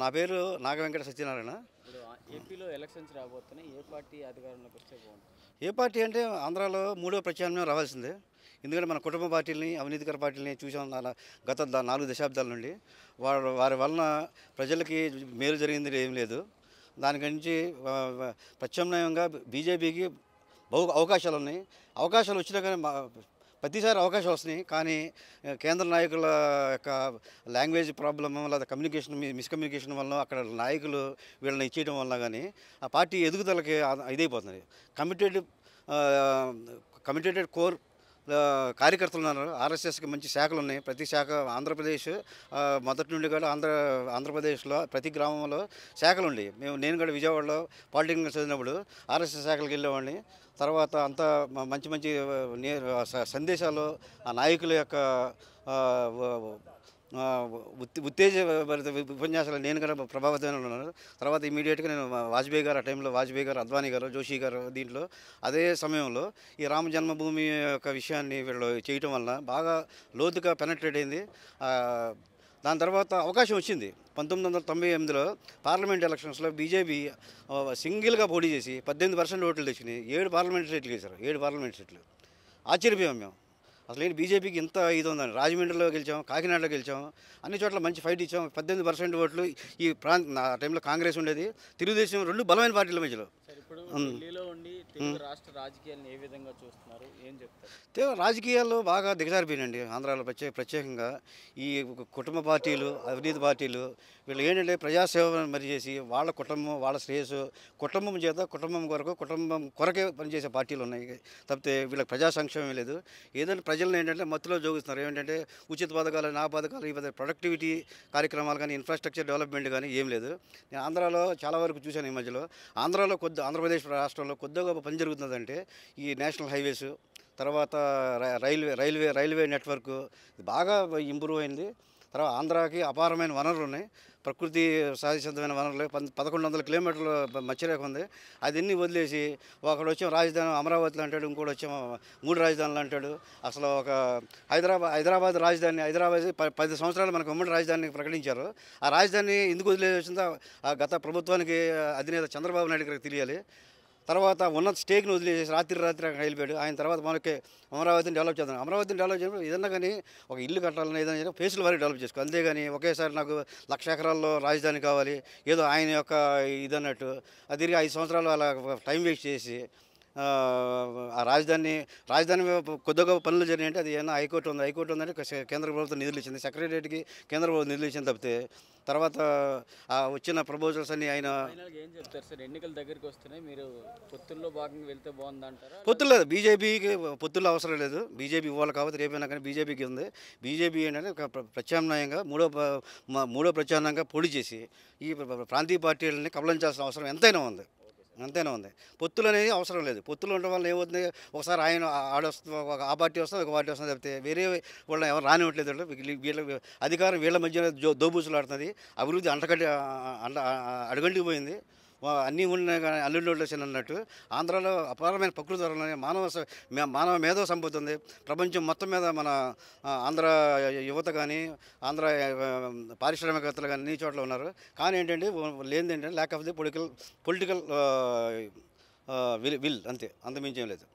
నా పేరు నాగవెంకట సత్యనారాయణ. ఇప్పుడు ఏపీలో ఎలక్షన్స్ రాబోతున్నాయి. ఏ పార్టీ అధికారంలోకి వస్తే బాగుంటుంది? ఏ పార్టీ అంటే ఆంధ్రాలో మూడో ప్రత్యామ్నాయం రావాల్సిందే. ఎందుకంటే మన కుటుంబ పార్టీలని, అవినీతికర పార్టీలని చూసాం గత 4 దశాబ్దాల నుండి. వారి వలన ప్రజలకి మేలు జరిగింది ఏం లేదు. దాని గురించి ప్రత్యామ్నాయంగా బీజేపీకి అవకాశాలు ఉన్నాయి. అవకాశాలు వచ్చినా కానీ ప్రతిసారి అవకాశాలు వస్తున్నాయి. కానీ కేంద్ర నాయకుల యొక్క లాంగ్వేజ్ ప్రాబ్లమ్ లేదా మిస్కమ్యూనికేషన్ వల్ల అక్కడ నాయకులు వీళ్ళని ఇచ్చేయడం వల్ల కానీ ఆ పార్టీ ఎదుగుదలకి ఇదైపోతుంది. కమిటెడ్ కోర్ కార్యకర్తలు ఉన్నారు. ఆర్ఎస్ఎస్కి మంచి శాఖలు ఉన్నాయి. ప్రతి శాఖ ఆంధ్రప్రదేశ్ మొదటి నుండి కూడా ఆంధ్రప్రదేశ్లో ప్రతి గ్రామంలో శాఖలు ఉండేవి. నేను కూడా విజయవాడలో పాలిటెక్నిక్ చదివినప్పుడు ఆర్ఎస్ఎస్ శాఖలకు వెళ్ళేవాడిని. తర్వాత అంతా మంచి మంచి సందేశాలు ఆ నాయకుల యొక్క ఉత్తేజభరిత ఉపన్యాసాలు నేను కూడా ప్రభావితమైన ఉన్నాను. తర్వాత ఇమీడియట్గా నేను వాజ్పేయి గారు, ఆ టైంలో వాజ్పేయి గారు, అద్వానీ గారు, జోషి గారు దీంట్లో అదే సమయంలో ఈ రామ జన్మభూమి యొక్క విషయాన్ని వీళ్ళు చేయటం వల్ల బాగా లోతుగా పెనట్రేట్ అయింది. దాని తర్వాత అవకాశం వచ్చింది. 1998లో పార్లమెంట్ ఎలక్షన్స్లో బీజేపీ సింగిల్గా పోటీ చేసి 18% ఓట్లు తెచ్చినాయి. 7 పార్లమెంట్ సీట్లు గెలిచారు. 7 పార్లమెంట్ సీట్లు. ఆశ్చర్యపోయాం మేము. అసలు ఏంటి బీజేపీకి ఇంత ఇది ఉందని. రాజమండ్రిలో గెలిచాం, కాకినాడలో గెలిచాం, అన్ని చోట్ల మంచి ఫైట్ ఇచ్చాం. 18% ఓట్లు ఈ ఆ టైంలో కాంగ్రెస్ ఉండేది, తెలుగుదేశం, 2 బలమైన పార్టీల మధ్యలో. ఇప్పుడు ఢిల్లీలో ఉండి తెలుగు రాష్ట్ర రాజకీయాలను ఏ విధంగా చూస్తున్నారు, ఏం చెప్తారు? రాజకీయాల్లో బాగా దిగజారిపోయినండి ఆంధ్రాలో. ప్రత్యేకంగా ఈ కుటుంబ పార్టీలు, అవినీతి పార్టీలు వీళ్ళు ఏంటంటే ప్రజాసేవ మరి చేసి వాళ్ళ కుటుంబం, వాళ్ళ శ్రేయస్సు, కుటుంబం కొరకే పనిచేసే పార్టీలు ఉన్నాయి. తప్పితే వీళ్ళకి ప్రజా సంక్షేమం లేదు. ఏదంటే ప్రజలను ఏంటంటే మత్తులో జోగిస్తున్నారు. ఏమిటంటే ఉచిత పథకాలు, నా పథకాలు, ఈ ప్రొడక్టివిటీ కార్యక్రమాలు కానీ, ఇన్ఫ్రాస్ట్రక్చర్ డెవలప్మెంట్ కానీ ఏం లేదు. నేను ఆంధ్రాలో చాలా వరకు చూశాను ఈ మధ్యలో. ఆంధ్రప్రదేశ్ రాష్ట్రంలో కొద్దిగా పని జరుగుతుందంటే ఈ నేషనల్ హైవేస్, తర్వాత రైల్వే నెట్వర్క్ బాగా ఇంప్రూవ్ అయింది. తర్వాత ఆంధ్రాకి అపారమైన వనరులు ఉన్నాయి. ప్రకృతి సహజసిద్ధమైన వనరులు 1100 కిలోమీటర్ల మధ్యరేఖ ఉంది. అదన్నీ వదిలేసి ఒకడు వచ్చి రాజధాని అమరావతిలో అంటాడు, ఇంకోటి వచ్చి 3 రాజధానులు అంటాడు. అసలు ఒక హైదరాబాద్ రాజధాని 10 సంవత్సరాలు మనకు ఉమ్మడి రాజధాని ప్రకటించారు. ఆ రాజధాని ఎందుకు వదిలేసి వచ్చిందో ఆ గత ప్రభుత్వానికి అధినేత చంద్రబాబు నాయుడు గారికి తెలియాలి. తర్వాత ఉన్న స్టేక్ను వదిలేసి రాత్రి అక్కడ వెళ్ళిపోయాడు. ఆయన తర్వాత మనకి అమరావతిని డెవలప్ చేద్దాం. అమరావతిని డెవలప్ చేయడం ఏదన్నా కానీ ఒక ఇల్లు కట్టాలని ఏదైనా ఫేసుల వారికి డెవలప్ చేసుకో. అంతేగాని ఒకేసారి నాకు 1,00,000 ఎకరాల్లో రాజధాని కావాలి ఏదో ఆయన యొక్క ఇదన్నట్టు అది తిరిగి 5 సంవత్సరాలు అలా టైం వేస్ట్ చేసి ఆ రాజధాని కొద్దిగా పనులు జరిగినాయంటే అది ఏమైనా హైకోర్టు ఉందంటే కేంద్ర ప్రభుత్వం నిధులు ఇచ్చింది, సెక్రటరియట్కి కేంద్ర ప్రభుత్వం నిధులు ఇచ్చింది. తప్పితే తర్వాత వచ్చిన ప్రపోజల్స్ అన్నీ ఆయన ఏం చెప్తారు సార్? ఎన్నికల దగ్గరికి వస్తున్నాయి, మీరు పొత్తుల్లో భాగంగా వెళ్తే బాగుందంటారా? పొత్తులు లేదు, బీజేపీకి పొత్తుల్లో అవసరం లేదు. బీజేపీ ఇవ్వాలి కాబట్టి రేపైనా కానీ బీజేపీకి ఉంది. బీజేపీ ఏంటంటే ప్రత్యామ్నాయంగా మూడో ప్రత్యామ్నాయంగా పొడి చేసి ఈ ప్రాంతీయ పార్టీలని కబలించాల్సిన అవసరం ఎంతైనా ఉంది. పొత్తులు అనేది అవసరం లేదు. పొత్తులు ఉండడం వల్ల ఏమవుతుంది, ఒకసారి ఆయన ఆ పార్టీ వస్తుంది, ఒక పార్టీ వస్తుంది. తప్పితే వేరే వాళ్ళని ఎవరు రానివ్వట్లేదు. వీళ్ళ అధికారం వీళ్ళ మధ్య దోబూసులాడుతుంది. అభివృద్ధి అడుగంటికి పోయింది. అన్నీ ఉన్నాయి కానీ అల్లుండి వచ్చాను అన్నట్టు. ఆంధ్రాలో అపారమైన ప్రకృతి వలన మానవ మేధో సంపత్తి ఉంది. ప్రపంచం మొత్తం మీద మన ఆంధ్ర యువత కానీ, ఆంధ్ర పారిశ్రామికవేత్తలు కానీ అన్ని చోట్ల ఉన్నారు. కానీ ఏంటంటే లేనిది ఏంటంటే lack of the political will, అంతే, అంతమించేం లేదు.